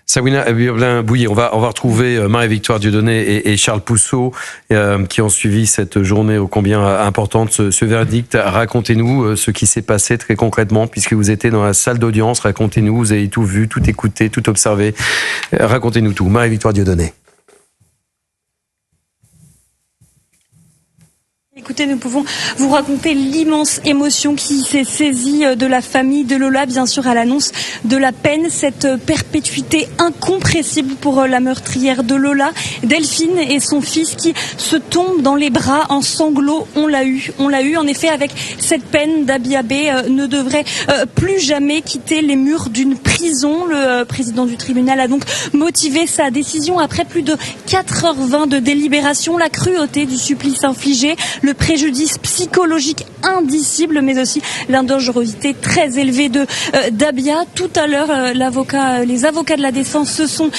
Sabrina Bouillet, on va retrouver Marie-Victoire Dieudonné et Charles Pousseau qui ont suivi cette journée ô combien importante, ce verdict. Racontez-nous ce qui s'est passé très concrètement, puisque vous étiez dans la salle d'audience. Racontez-nous, vous avez tout vu, tout écouté, tout observé. Racontez-nous tout. Marie-Victoire Dieudonné. Écoutez, nous pouvons vous raconter l'immense émotion qui s'est saisie de la famille de Lola, bien sûr, à l'annonce de la peine, cette perpétuité incompressible pour la meurtrière de Lola, Delphine et son fils qui se tombent dans les bras en sanglots. On l'a eu. En effet, avec cette peine, Dabia B ne devrait plus jamais quitter les murs d'une prison. Le président du tribunal a donc motivé sa décision après plus de 4h20 de délibération, la cruauté du supplice infligé, le préjudice psychologique indicible, mais aussi l'indangerosité très élevée de Dabia. Tout à l'heure, les avocats de la défense se sont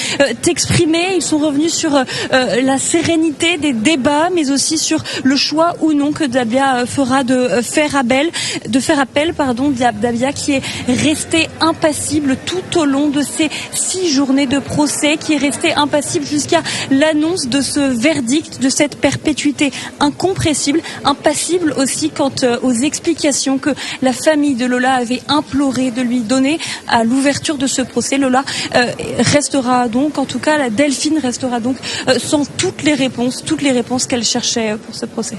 exprimés. Ils sont revenus sur la sérénité des débats, mais aussi sur le choix ou non que Dabia fera de faire appel. Dabia qui est restée impassible tout au long de ces 6 journées de procès, qui est restée impassible jusqu'à l'annonce de ce verdict, de cette perpétuité incompressible. Impassible aussi quant aux explications que la famille de Lola avait imploré de lui donner à l'ouverture de ce procès. Lola restera donc, en tout cas la Delphine restera donc sans toutes les réponses qu'elle cherchait pour ce procès.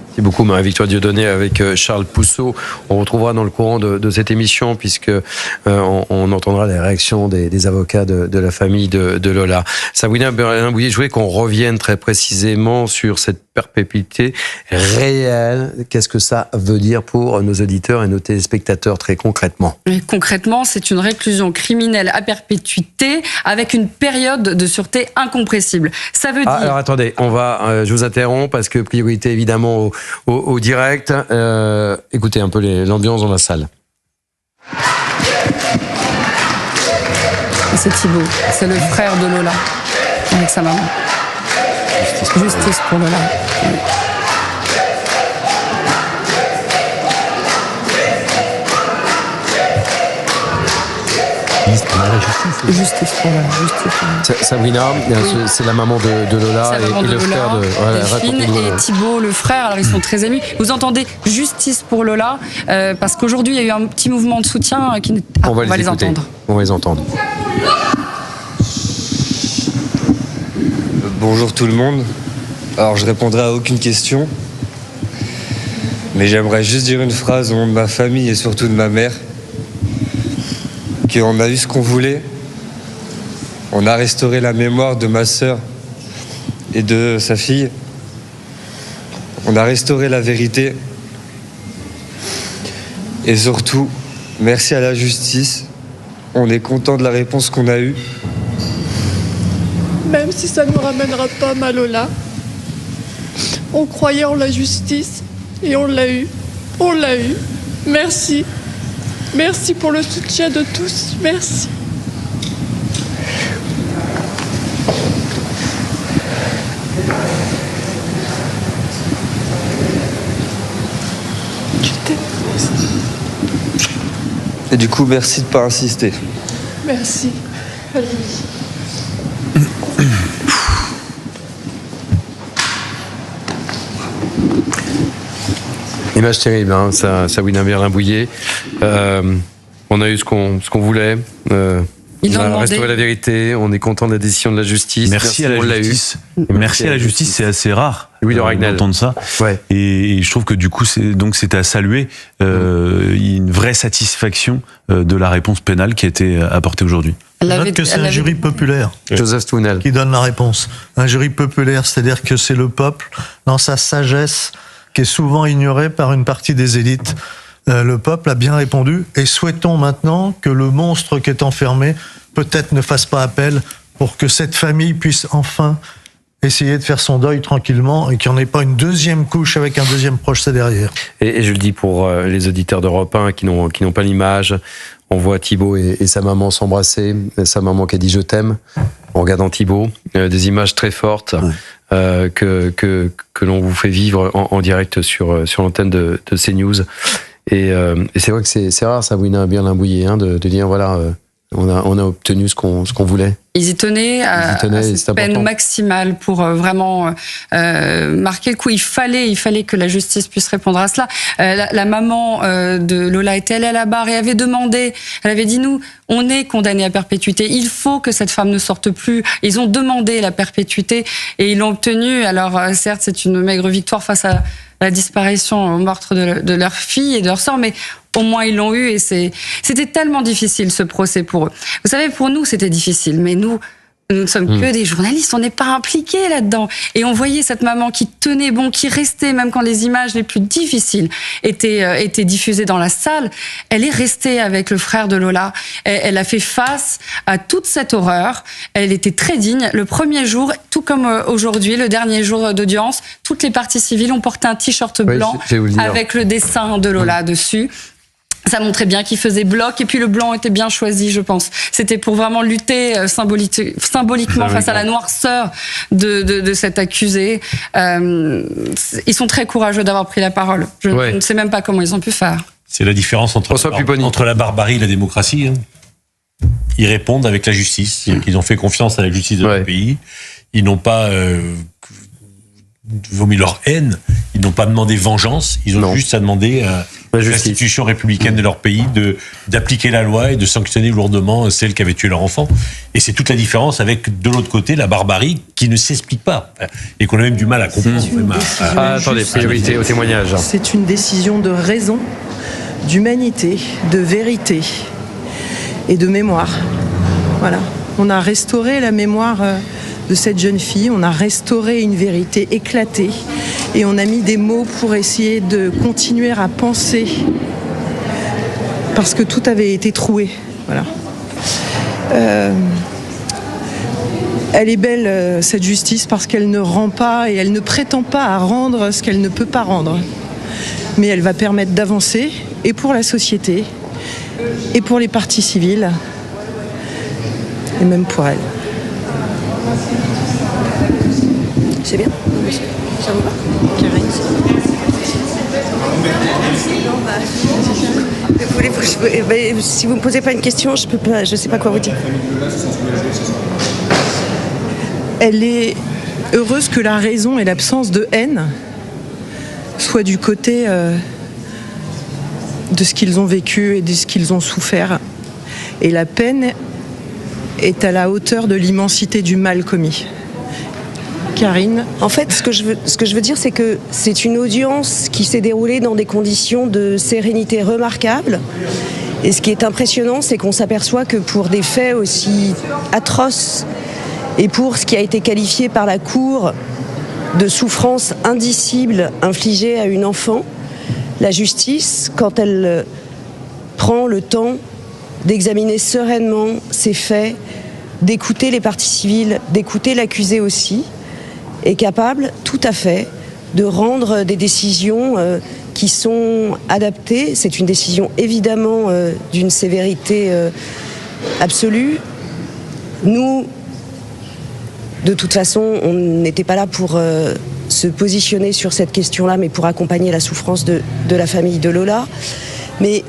Merci beaucoup Marie-Victoire Dieudonné avec Charles Pousseau. On retrouvera dans le courant de cette émission, puisque on entendra les réactions des avocats de la famille de Lola. Sabrina Bouillet, je voulais qu'on revienne très précisément sur cette perpétuité réelle. Qu'est-ce que ça veut dire pour nos auditeurs et nos téléspectateurs très concrètement? Concrètement, c'est une réclusion criminelle à perpétuité avec une période de sûreté incompressible. Ça veut dire... Alors attendez, je vous interromps parce que priorité évidemment au direct. Écoutez un peu l'ambiance dans la salle. C'est Thibaut, c'est le frère de Lola avec sa maman. Justice pour Lola. Justice pour Lola. Sabrina, oui. C'est la maman de Lola et le frère de Delphine et Thibaut, le frère. Alors ils sont très émus. Vous entendez justice pour Lola parce qu'aujourd'hui il y a eu un petit mouvement de soutien on va les entendre. On va les entendre. Bonjour tout le monde. Alors je répondrai à aucune question, mais j'aimerais juste dire une phrase au nom de ma famille et surtout de ma mère, qu'on a eu ce qu'on voulait. On a restauré la mémoire de ma sœur et de sa fille. On a restauré la vérité. Et surtout, merci à la justice. On est content de la réponse qu'on a eue. Même si ça ne nous ramènera pas à Lola, on croyait en la justice et on l'a eu. On l'a eu. Merci. Merci pour le soutien de tous. Merci. Je t'aime. Et du coup, merci de ne pas insister. Merci. Allez. Image terrible, hein, Sabrina Bouillet. On a eu ce qu'on voulait. On a restauré la vérité. On est content de la décision de la justice. Merci à la justice. Merci à la justice, c'est assez rare d'entendre ça. Ouais. Et je trouve que du coup, c'était à saluer une vraie satisfaction de la réponse pénale qui a été apportée aujourd'hui. Je note que c'est un jury populaire Joseph Stounel qui donne la réponse. Un jury populaire, c'est-à-dire que c'est le peuple, dans sa sagesse, qui est souvent ignorée par une partie des élites. Le peuple a bien répondu et souhaitons maintenant que le monstre qui est enfermé peut-être ne fasse pas appel pour que cette famille puisse enfin essayer de faire son deuil tranquillement et qu'il n'y en ait pas une deuxième couche avec un deuxième procès derrière. Et je le dis pour les auditeurs d'Europe 1 qui n'ont pas l'image, on voit Thibaut et sa maman s'embrasser, sa maman qui a dit « je t'aime » en regardant Thibaut, des images très fortes que l'on vous fait vivre en direct sur l'antenne de CNews. Et c'est vrai que c'est rare, Sabrina Bouillet, de dire voilà, On a obtenu ce qu'on voulait. Ils y tenaient à cette peine maximale pour vraiment marquer le coup. Il fallait que la justice puisse répondre à cela. La maman de Lola était allée à la barre et avait demandé, elle avait dit, nous, on est condamnés à perpétuité. Il faut que cette femme ne sorte plus. Ils ont demandé la perpétuité et ils l'ont obtenue. Alors certes, c'est une maigre victoire face à la disparition, au meurtre de leur fille et de leur sœur, mais au moins ils l'ont eu et c'était tellement difficile ce procès pour eux. Vous savez, pour nous c'était difficile, mais nous ne sommes que des journalistes, on n'est pas impliqués là-dedans. Et on voyait cette maman qui tenait bon, qui restait, même quand les images les plus difficiles étaient diffusées dans la salle, elle est restée avec le frère de Lola. Elle a fait face à toute cette horreur. Elle était très digne. Le premier jour, tout comme aujourd'hui, le dernier jour d'audience, toutes les parties civiles ont porté un t-shirt blanc avec le dessin de Lola dessus. Ça montrait bien qu'il faisait bloc, et puis le blanc était bien choisi, je pense. C'était pour vraiment lutter symboliquement face à la noirceur de cet accusé. Ils sont très courageux d'avoir pris la parole. Je ne sais même pas comment ils ont pu faire. C'est la différence entre la barbarie et la démocratie. Hein. Ils répondent avec la justice. Ils ont fait confiance à la justice de leur pays. Ils n'ont pas vomi leur haine. Ils n'ont pas demandé vengeance. Ils ont juste à demander l'institution républicaine de leur pays d'appliquer la loi et de sanctionner lourdement celles qui avaient tué leur enfant. Et c'est toute la différence avec, de l'autre côté, la barbarie qui ne s'explique pas et qu'on a même du mal à comprendre. Attendez, priorité au témoignage. C'est une décision de raison, d'humanité, de vérité et de mémoire. Voilà. On a restauré la mémoire de cette jeune fille, on a restauré une vérité éclatée et on a mis des mots pour essayer de continuer à penser parce que tout avait été troué. Voilà. Elle est belle, cette justice, parce qu'elle ne rend pas et elle ne prétend pas à rendre ce qu'elle ne peut pas rendre. Mais elle va permettre d'avancer, et pour la société, et pour les parties civiles, et même pour elle. C'est bien. Ça vous va, Karine? Si vous ne me posez pas une question, je ne sais pas quoi vous dire. Elle est heureuse que la raison et l'absence de haine soient du côté de ce qu'ils ont vécu et de ce qu'ils ont souffert. Et la peine est à la hauteur de l'immensité du mal commis. Karine? En fait, ce que je veux dire, c'est que c'est une audience qui s'est déroulée dans des conditions de sérénité remarquables. Et ce qui est impressionnant, c'est qu'on s'aperçoit que pour des faits aussi atroces et pour ce qui a été qualifié par la Cour de souffrance indicible infligée à une enfant, la justice, quand elle prend le temps d'examiner sereinement ces faits, d'écouter les parties civiles, d'écouter l'accusé aussi, est capable tout à fait de rendre des décisions qui sont adaptées. C'est une décision évidemment d'une sévérité absolue. Nous, de toute façon, on n'était pas là pour se positionner sur cette question-là, mais pour accompagner la souffrance de la famille de Lola. Mais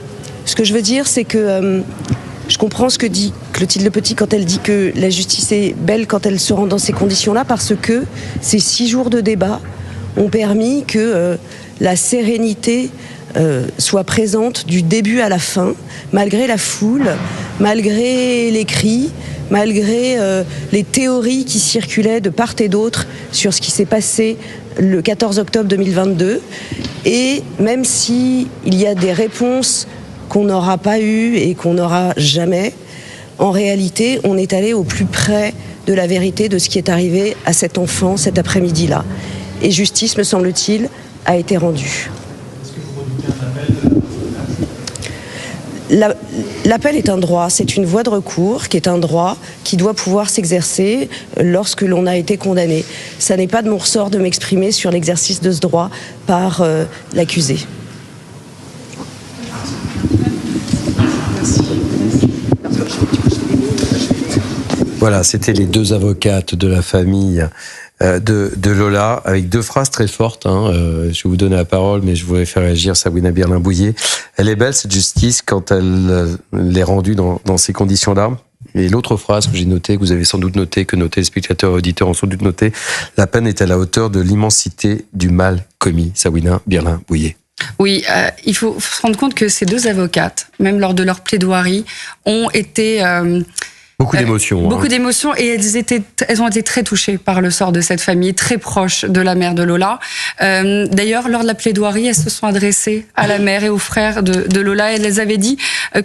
ce que je veux dire, c'est que je comprends ce que dit Clotilde Lepetit quand elle dit que la justice est belle quand elle se rend dans ces conditions-là, parce que ces 6 jours de débat ont permis que la sérénité soit présente du début à la fin, malgré la foule, malgré les cris, malgré les théories qui circulaient de part et d'autre sur ce qui s'est passé le 14 octobre 2022. Et même s'il y a des réponses qu'on n'aura pas eues et qu'on n'aura jamais, en réalité, on est allé au plus près de la vérité de ce qui est arrivé à cet enfant cet après-midi-là. Et justice, me semble-t-il, a été rendue. L'appel est un droit, c'est une voie de recours qui est un droit qui doit pouvoir s'exercer lorsque l'on a été condamné. Ça n'est pas de mon ressort de m'exprimer sur l'exercice de ce droit par l'accusé. Voilà, c'était les 2 avocates de la famille de Lola, avec 2 phrases très fortes. Je vais vous donner la parole, mais je voulais faire réagir Sabouina Birlin-Bouillet. Elle est belle, cette justice, quand elle l'est rendue dans ces conditions-là. Et l'autre phrase que j'ai notée, que vous avez sans doute notée, que nos téléspectateurs et auditeurs ont sans doute noté, la peine est à la hauteur de l'immensité du mal commis. Sabouina Birlin-Bouillet. Oui, il faut se rendre compte que ces 2 avocates, même lors de leur plaidoirie, ont été... Beaucoup d'émotions. Beaucoup d'émotions, et elles ont été très touchées par le sort de cette famille, très proche de la mère de Lola. D'ailleurs, lors de la plaidoirie, elles se sont adressées à la mère et aux frères de Lola. Elles les avaient dit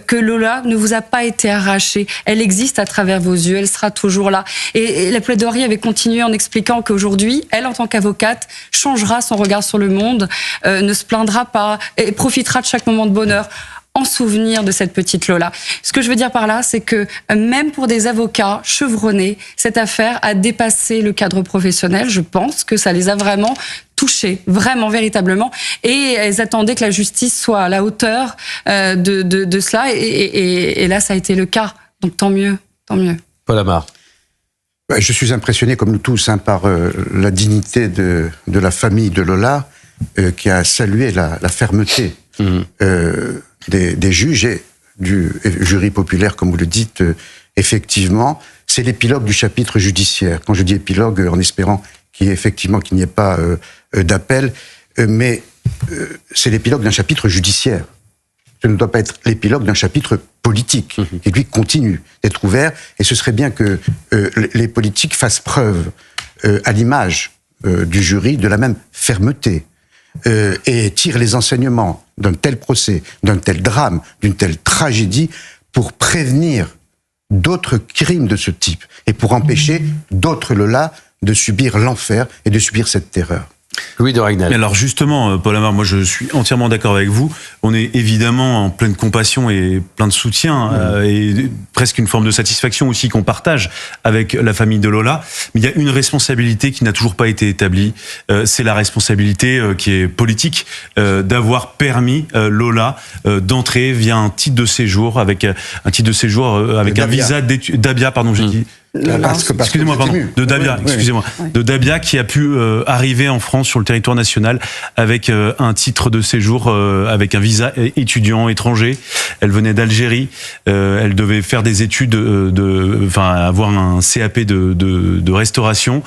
que Lola ne vous a pas été arrachée. Elle existe à travers vos yeux, elle sera toujours là. Et la plaidoirie avait continué en expliquant qu'aujourd'hui, elle, en tant qu'avocate, changera son regard sur le monde, ne se plaindra pas et profitera de chaque moment de bonheur en souvenir de cette petite Lola. Ce que je veux dire par là, c'est que même pour des avocats chevronnés, cette affaire a dépassé le cadre professionnel. Je pense que ça les a vraiment touchés, vraiment, véritablement. Et elles attendaient que la justice soit à la hauteur de cela. Et là, ça a été le cas. Donc tant mieux, tant mieux. Paul Amar. Je suis impressionné, comme nous tous, par la dignité de la famille de Lola, qui a salué la fermeté des juges et du jury populaire, comme vous le dites. Effectivement, c'est l'épilogue du chapitre judiciaire. Quand je dis épilogue, en espérant qu'il n'y ait pas d'appel, mais c'est l'épilogue d'un chapitre judiciaire. Ce ne doit pas être l'épilogue d'un chapitre politique, qui lui continue d'être ouvert, et ce serait bien que les politiques fassent preuve, à l'image du jury, de la même fermeté, et tirent les enseignements d'un tel procès, d'un tel drame, d'une telle tragédie, pour prévenir d'autres crimes de ce type, et pour empêcher d'autres Lola de subir l'enfer et de subir cette terreur. Louis de Ragnal. Alors justement, Paul Amar, moi je suis entièrement d'accord avec vous. On est évidemment en pleine compassion et plein de soutien, et presque une forme de satisfaction aussi qu'on partage avec la famille de Lola. Mais il y a une responsabilité qui n'a toujours pas été établie. C'est la responsabilité qui est politique, d'avoir permis Lola d'entrer via un titre de séjour, avec un visa d'études. Dabia, pardon, j'ai dit. Excusez-moi, pardon. De Dabia, excusez-moi. De Dabia, qui a pu arriver en France sur le territoire national avec un titre de séjour, avec un visa étudiant étranger. Elle venait d'Algérie. Elle devait faire des études, avoir un CAP de restauration.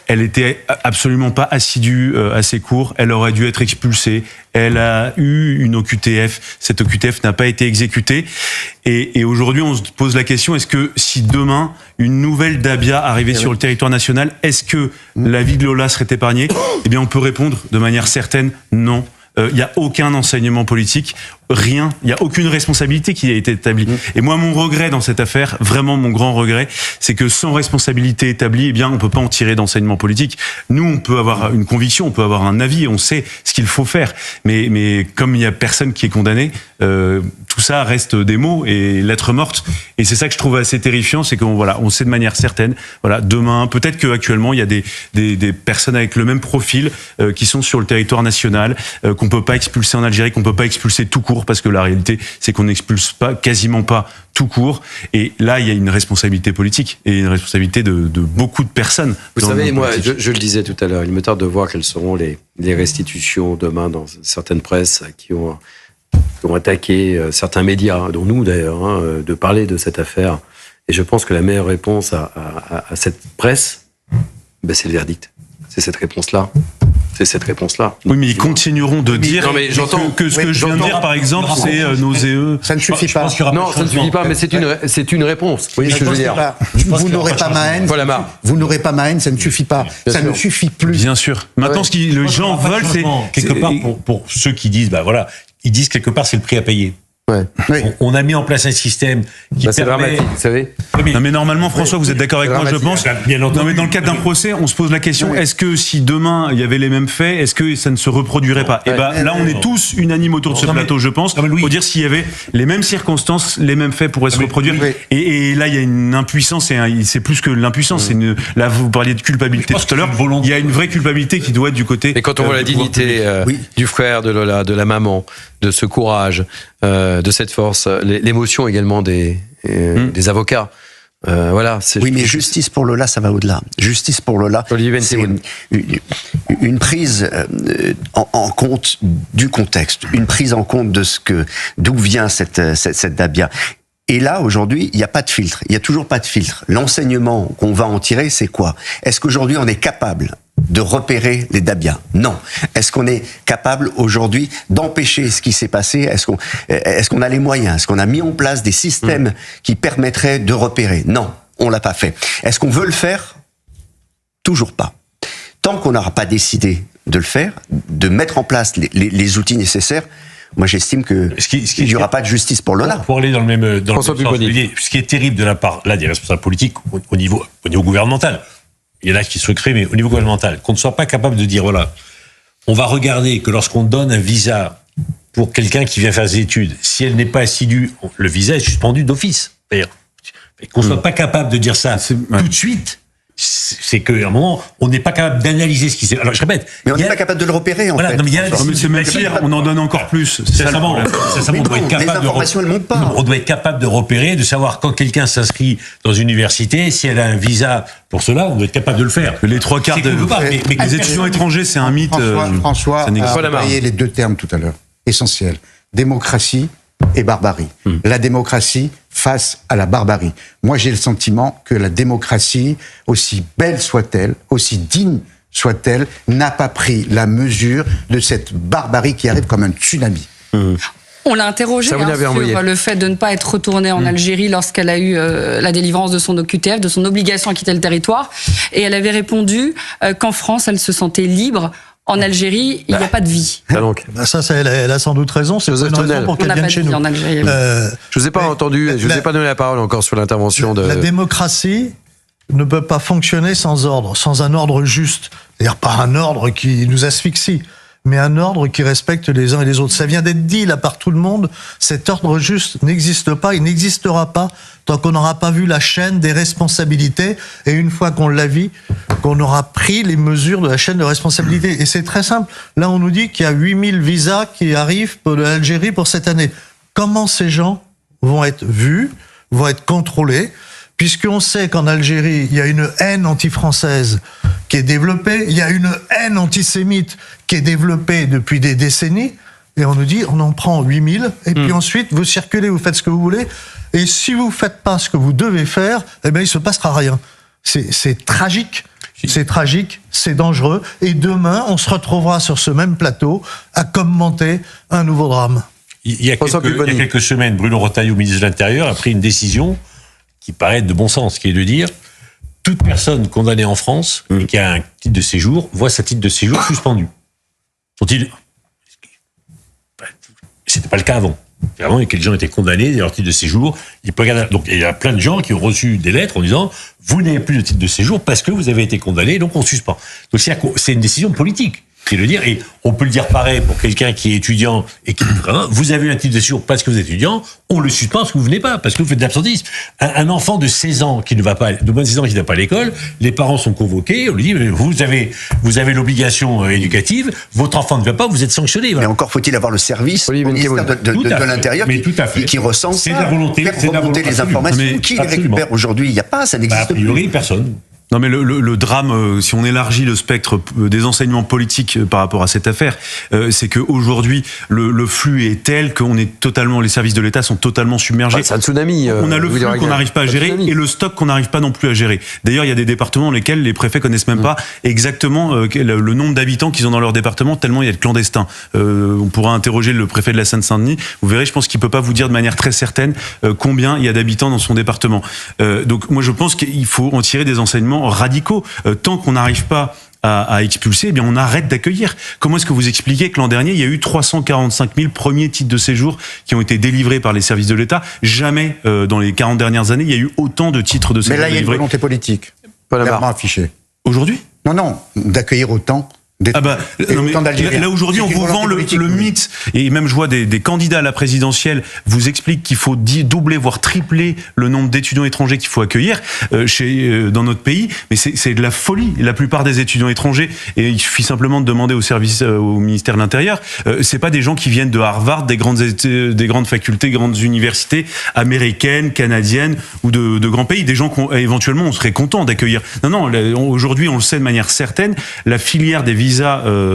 Elle était absolument pas assidue à ses cours. Elle aurait dû être expulsée. Elle a eu une OQTF. Cette OQTF n'a pas été exécutée. Et aujourd'hui, on se pose la question, est-ce que si demain, une nouvelle Dabia arrivait sur le territoire national, est-ce que la vie de Lola serait épargnée? Eh bien, on peut répondre de manière certaine, non. Il n'y a aucun enseignement politique, rien, il n'y a aucune responsabilité qui a été établie. Et moi, mon regret dans cette affaire, vraiment mon grand regret, c'est que sans responsabilité établie, eh bien, on ne peut pas en tirer d'enseignement politique. Nous, on peut avoir une conviction, on peut avoir un avis, on sait ce qu'il faut faire. Mais comme il n'y a personne qui est condamné, tout ça reste des mots et lettres mortes. Et c'est ça que je trouve assez terrifiant, c'est qu'on sait de manière certaine, demain, peut-être qu'actuellement, il y a des personnes avec le même profil qui sont sur le territoire national, qu'on peut pas expulser en Algérie, qu'on peut pas expulser tout court, parce que la réalité, c'est qu'on n'expulse quasiment pas tout court. Et là, il y a une responsabilité politique et une responsabilité de beaucoup de personnes. Vous savez, moi, je le disais tout à l'heure, il me tarde de voir quelles seront les restitutions demain dans certaines presses qui ont attaqué certains médias, dont nous d'ailleurs, de parler de cette affaire. Et je pense que la meilleure réponse à cette presse, c'est le verdict. C'est cette réponse-là. Oui, mais ils continueront de dire que ce que je viens de dire, par exemple, c'est nauséeux. Ça ne suffit pas. Non, ça ne suffit pas, mais c'est une réponse. Vous voyez ce que je veux dire? Vous n'aurez pas ma haine. Vous n'aurez pas ma haine, ça ne suffit pas. Ça ne suffit plus. Bien sûr. Maintenant, ce que les gens veulent, c'est quelque part pour ceux qui disent, ils disent quelque part c'est le prix à payer. Ouais. Oui. On a mis en place un système qui c'est dramatique, vous savez. Non, mais normalement, François, vous êtes d'accord avec moi, je pense. Non, mais dans le cadre d'un procès, on se pose la question, est-ce que si demain il y avait les mêmes faits, est-ce que ça ne se reproduirait pas? Et là, on est tous unanimes autour de ce plateau, je pense, pour dire s'il y avait les mêmes circonstances, les mêmes faits pourraient se reproduire. Et là, il y a une impuissance, et c'est plus que l'impuissance. Là, vous parliez de culpabilité tout à l'heure. Il y a une vraie culpabilité qui doit être du côté. Et quand on voit la dignité du frère de Lola, de la maman, de ce courage, de cette force, l'émotion également des avocats, Voilà. Oui, mais justice pour Lola, ça va au-delà. Justice pour Lola, c'est une prise en compte du contexte, une prise en compte de d'où vient cette Dabia. Et là, aujourd'hui, il n'y a pas de filtre. Il n'y a toujours pas de filtre. L'enseignement qu'on va en tirer, c'est quoi? Est-ce qu'aujourd'hui, on est capable de repérer les Dabias? Non. Est-ce qu'on est capable aujourd'hui d'empêcher ce qui s'est passé? Est-ce qu'on a les moyens? Est-ce qu'on a mis en place des systèmes qui permettraient de repérer? Non, on l'a pas fait. Est-ce qu'on veut le faire? Toujours pas. Tant qu'on n'aura pas décidé de le faire, de mettre en place les outils nécessaires, moi, j'estime qu'il n'y aura pas de justice pour Lola. Pour aller dans le même sens, Olivier, ce qui est terrible de la part là des responsables politiques au niveau gouvernemental, il y en a qui se créent, mais au niveau gouvernemental, qu'on ne soit pas capable de dire, voilà, on va regarder que lorsqu'on donne un visa pour quelqu'un qui vient faire des études, si elle n'est pas assidue, le visa est suspendu d'office. C'est-à-dire, qu'on ne soit pas capable de dire ça tout de suite, c'est qu'à un moment, on n'est pas capable d'analyser ce qui s'est... Alors, je répète... Mais on n'est pas capable de le repérer, en fait. Non, mais c'est Massir, on en donne encore plus. Sincèrement, on doit être capable on doit être capable de repérer, de savoir quand quelqu'un s'inscrit dans une université, si elle a un visa pour cela, on doit être capable de le faire. Les trois quarts mais les étudiants étrangers, c'est un mythe. François a employé les deux termes tout à l'heure, essentiels. Démocratie et barbarie. La démocratie face à la barbarie. Moi, j'ai le sentiment que la démocratie, aussi belle soit-elle, aussi digne soit-elle, n'a pas pris la mesure de cette barbarie qui arrive comme un tsunami. On l'a interrogée sur le fait de ne pas être retournée en Algérie lorsqu'elle a eu la délivrance de son OQTF, de son obligation à quitter le territoire. Et elle avait répondu qu'en France, elle se sentait libre. En Algérie, il n'y a pas de vie. Elle a sans doute raison. C'est une raison pour qu'elle vienne chez nous. Je vous ai pas entendu, je vous ai pas donné la parole encore sur l'intervention de... La démocratie ne peut pas fonctionner sans ordre, sans un ordre juste. C'est-à-dire pas un ordre qui nous asphyxie, mais un ordre qui respecte les uns et les autres. Ça vient d'être dit là par tout le monde. Cet ordre juste n'existe pas, il n'existera pas tant qu'on n'aura pas vu la chaîne des responsabilités. Et une fois qu'on l'a vu, qu'on aura pris les mesures de la chaîne de responsabilité. Et c'est très simple. Là, on nous dit qu'il y a 8000 visas qui arrivent de l'Algérie pour cette année. Comment ces gens vont être vus, vont être contrôlés? Puisqu'on sait qu'en Algérie, il y a une haine anti-française qui est développée, il y a une haine antisémite qui est développée depuis des décennies, et on nous dit, on en prend 8000, et puis ensuite, vous circulez, vous faites ce que vous voulez, et si vous faites pas ce que vous devez faire, eh ben, il se passera rien. C'est tragique. C'est tragique, c'est dangereux, et demain, on se retrouvera sur ce même plateau à commenter un nouveau drame. Il y a quelques semaines, Bruno Retailleau, ministre de l'Intérieur, a pris une décision qui paraît être de bon sens, qui est de dire toute personne condamnée en France et qui a un titre de séjour voit sa titre de séjour suspendu. C'était pas le cas avant. Avant, les gens étaient condamnés, leur titre de séjour. Donc, il y a plein de gens qui ont reçu des lettres en disant vous n'avez plus de titre de séjour parce que vous avez été condamné, donc on suspend. Donc, c'est une décision politique. C'est le dire, et on peut le dire pareil pour quelqu'un qui est étudiant et qui vous avez un titre de séjour parce que vous êtes étudiant, on le suspend parce que vous venez pas, parce que vous faites de l'absentisme. Un enfant de 16 ans qui ne va pas, de moins de 16 ans qui ne va pas à l'école, les parents sont convoqués, on lui dit, vous avez l'obligation éducative, votre enfant ne va pas, vous êtes sanctionné. Voilà. Mais encore faut-il avoir le service au ministère de l'Intérieur qui recense ça, c'est la volonté, faire remonter les informations. Mais qui les récupère aujourd'hui? Il n'y a pas, ça n'existe plus. A priori, personne. Non mais le drame, si on élargit le spectre des enseignements politiques par rapport à cette affaire, c'est que aujourd'hui le flux est tel qu'on est totalement, les services de l'État sont totalement submergés. C'est un tsunami. On a le flux qu'on n'arrive pas à gérer et le stock qu'on n'arrive pas non plus à gérer. D'ailleurs, il y a des départements dans lesquels les préfets connaissent même pas exactement le nombre d'habitants qu'ils ont dans leur département, tellement il y a de clandestins. On pourra interroger le préfet de la Seine-Saint-Denis. Vous verrez, je pense qu'il peut pas vous dire de manière très certaine combien il y a d'habitants dans son département. Donc moi, je pense qu'il faut en tirer des enseignements radicaux. Tant qu'on n'arrive pas à expulser, eh bien on arrête d'accueillir. Comment est-ce que vous expliquez que l'an dernier, il y a eu 345 000 premiers titres de séjour qui ont été délivrés par les services de l'État? Jamais, dans les 40 dernières années, il y a eu autant de titres de séjour délivrés. Mais là, il y a une volonté politique, clairement affichée. Aujourd'hui? Non, d'accueillir autant. Là aujourd'hui on vous vend le mythe, et même je vois des candidats à la présidentielle vous expliquent qu'il faut doubler voire tripler le nombre d'étudiants étrangers qu'il faut accueillir dans notre pays, mais c'est de la folie. La plupart des étudiants étrangers, et il suffit simplement de demander au ministère de l'Intérieur, c'est pas des gens qui viennent de Harvard, des grandes facultés, grandes universités américaines, canadiennes ou de grands pays, des gens éventuellement on serait content d'accueillir. Non, aujourd'hui on le sait de manière certaine, la filière des visas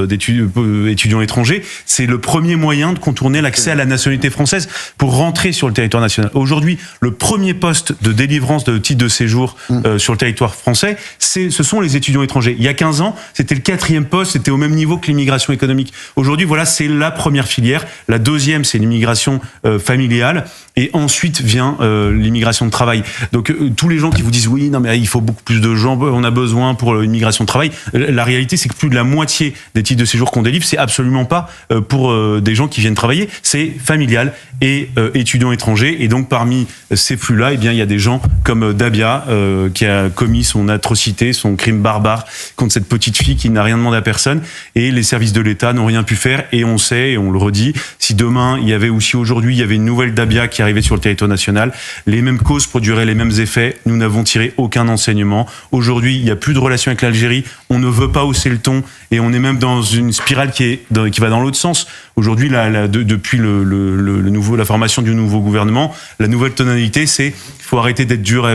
d'étudiants étrangers, c'est le premier moyen de contourner l'accès à la nationalité française pour rentrer sur le territoire national. Aujourd'hui, le premier poste de délivrance de titre de séjour sur le territoire français, ce sont les étudiants étrangers. Il y a 15 ans, c'était le 4e poste, c'était au même niveau que l'immigration économique. Aujourd'hui, voilà, c'est la première filière. La deuxième, c'est l'immigration familiale. Et ensuite vient l'immigration de travail. Donc tous les gens qui vous disent oui, non mais il faut beaucoup plus de gens, on a besoin pour l'immigration de travail. La réalité, c'est que plus de la moitié des titres de séjour qu'on délivre, c'est absolument pas pour des gens qui viennent travailler, c'est familial et étudiants étrangers. Et donc parmi ces flux-là, eh bien il y a des gens comme Dabia qui a commis son atrocité, son crime barbare contre cette petite fille qui n'a rien demandé à personne. Et les services de l'État n'ont rien pu faire. Et on sait, et on le redit, si demain il y avait aussi aujourd'hui, il y avait une nouvelle Dabia qui arrivait sur le territoire national, les mêmes causes produiraient les mêmes effets. Nous n'avons tiré aucun enseignement. Aujourd'hui, il n'y a plus de relation avec l'Algérie. On ne veut pas hausser le ton et on est même dans une spirale qui va dans l'autre sens. Aujourd'hui, depuis la formation du nouveau gouvernement, la nouvelle tonalité, c'est qu'il faut arrêter d'être dur.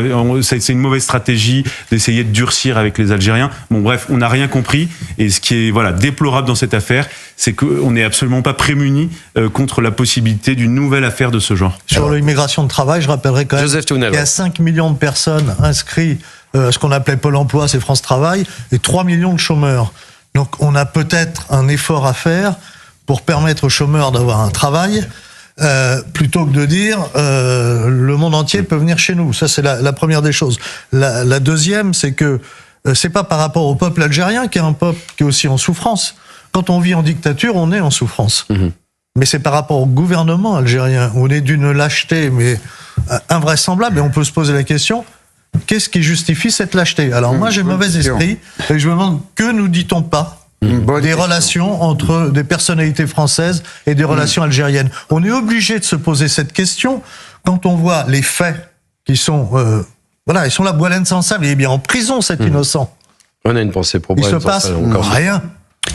C'est une mauvaise stratégie d'essayer de durcir avec les Algériens. Bon, bref, on n'a rien compris. Et ce qui est déplorable dans cette affaire, c'est qu'on n'est absolument pas prémunis contre la possibilité d'une nouvelle affaire de ce genre. Sur l'immigration de travail, je rappellerai quand même qu'il y a 5 millions de personnes inscrites à ce qu'on appelait Pôle emploi, c'est France Travail, et 3 millions de chômeurs. Donc on a peut-être un effort à faire pour permettre aux chômeurs d'avoir un travail, plutôt que de dire le monde entier peut venir chez nous. Ça, c'est la première des choses. La deuxième, c'est que c'est pas par rapport au peuple algérien qui est un peuple qui est aussi en souffrance. Quand on vit en dictature, on est en souffrance. Mais c'est par rapport au gouvernement algérien. On est d'une lâcheté, mais invraisemblable. Et on peut se poser la question, qu'est-ce qui justifie cette lâcheté? Alors moi, j'ai mauvais esprit, et je me demande, que nous dit-on pas des relations entre des personnalités françaises et des relations algériennes? On est obligé de se poser cette question quand on voit les faits qui sont... ils sont la Boualem Sansal, il est bien en prison, cet innocent. On a une pensée pour il se passe rien.